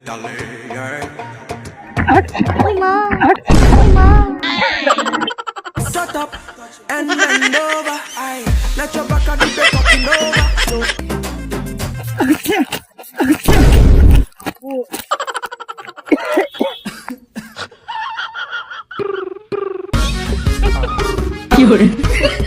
Dale, yeah. Uy, ma. Uy, ma. Shut up and bend over. Aye, let your back and dip it fucking over. So. 有人。